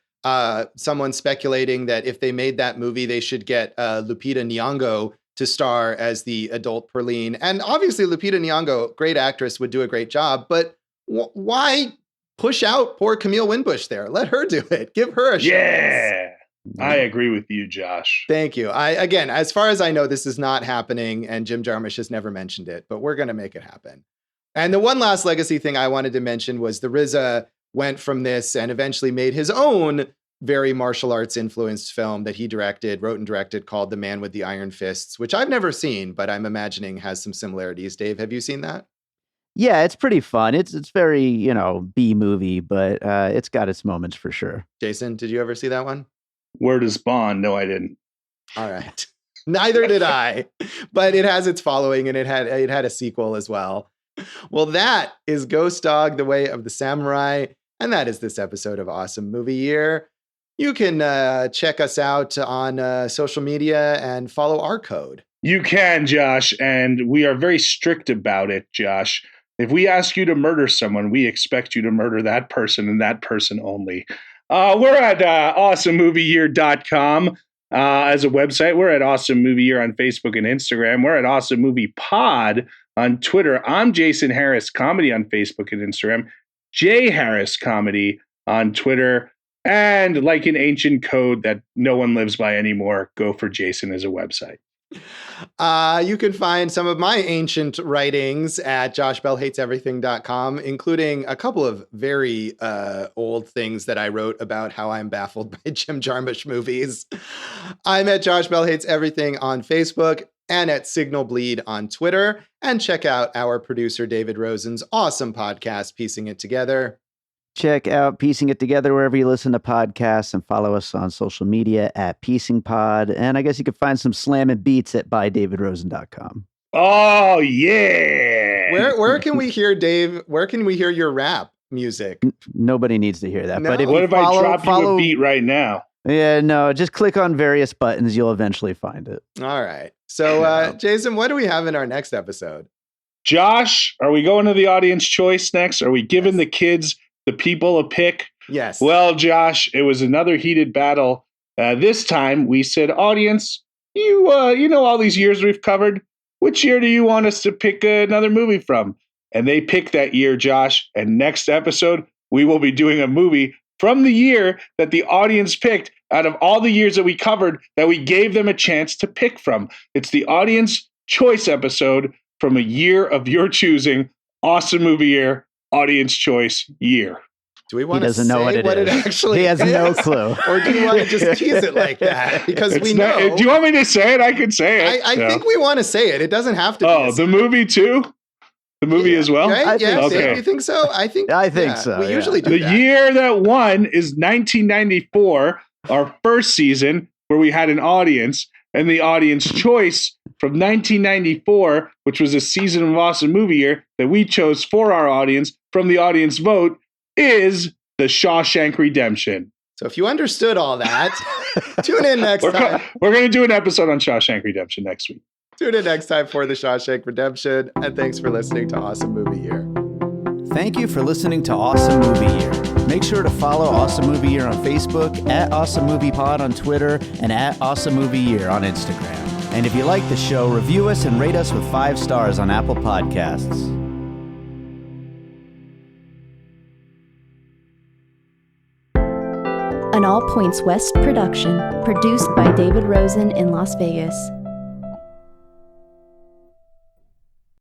someone speculating that if they made that movie, they should get Lupita Nyong'o to star as the adult Perline. And obviously Lupita Nyong'o, great actress, would do a great job, but why push out poor Camille Winbush there? Let her do it. Give her a shot. Yeah, I agree with you, Josh. Thank you. Again, as far as I know, this is not happening, and Jim Jarmusch has never mentioned it, but we're going to make it happen. And the one last legacy thing I wanted to mention was the RZA went from this and eventually made his own very martial arts influenced film that he wrote and directed called The Man with the Iron Fists, which I've never seen, but I'm imagining has some similarities. Dave, have you seen that? Yeah, it's pretty fun. It's very, B movie, but it's got its moments for sure. Jason, did you ever see that one? Word is bond. No, I didn't. All right. Neither did I, but it has its following and it had a sequel as well. Well, that is Ghost Dog, The Way of the Samurai. And that is this episode of Awesome Movie Year. You can check us out on social media and follow our code. You can, Josh, and we are very strict about it, Josh. If we ask you to murder someone, we expect you to murder that person and that person only. We're at awesomemovieyear.com as a website. We're at Awesome Movie Year on Facebook and Instagram. We're at Awesome Movie Pod on Twitter. I'm Jason Harris Comedy on Facebook and Instagram. Jay Harris Comedy on Twitter. And like an ancient code that no one lives by anymore, go for Jason as a website. You can find some of my ancient writings at joshbellhateseverything.com, including a couple of very old things that I wrote about how I'm baffled by Jim Jarmusch movies. I'm at Josh Bell Hates Everything on Facebook and at Signal Bleed on Twitter. And check out our producer, David Rosen's awesome podcast, Piecing It Together. Check out Piecing It Together wherever you listen to podcasts and follow us on social media at Piecing Pod. And I guess you could find some slamming beats at bydavidrosen.com. Oh, yeah. Where can we hear, Dave? Where can we hear your rap music? Nobody needs to hear that. No. But if what you if I drop you a beat right now? Yeah, no, just click on various buttons. You'll eventually find it. All right. So, Jason, what do we have in our next episode? Josh, are we going to the audience choice next? Are we giving the kids, the people, a pick? Yes. Well, Josh, it was another heated battle. This time we said, audience, you know all these years we've covered. Which year do you want us to pick another movie from? And they picked that year, Josh. And next episode, we will be doing a movie from the year that the audience picked out of all the years that we covered that we gave them a chance to pick from. It's the audience choice episode from a year of your choosing. Awesome Movie Year, audience choice year. Do we want to say know what it actually He has is? no clue. Or do you want to just tease it like that? Because It's we not- know. Do you want me to say it? I could say it. I think we want to say it. It doesn't have to be. Oh, the movie too? The movie as well? Right? I Yeah, think so. Dave, you think so? I think so, We yeah. usually do The that. year that won is 1994, our first season where we had an audience, and the audience choice from 1994, which was a season of Awesome Movie Year that we chose for our audience from the audience vote, is The Shawshank Redemption. So if you understood all that, tune in next time. We're going to do an episode on Shawshank Redemption next week. Tune in next time for The Shawshank Redemption. And thanks for listening to Awesome Movie Year. Thank you for listening to Awesome Movie Year. Make sure to follow Awesome Movie Year on Facebook, at Awesome Movie Pod on Twitter, and at Awesome Movie Year on Instagram. And if you like the show, review us and rate us with 5 stars on Apple Podcasts. an All Points West production, produced by David Rosen in Las Vegas.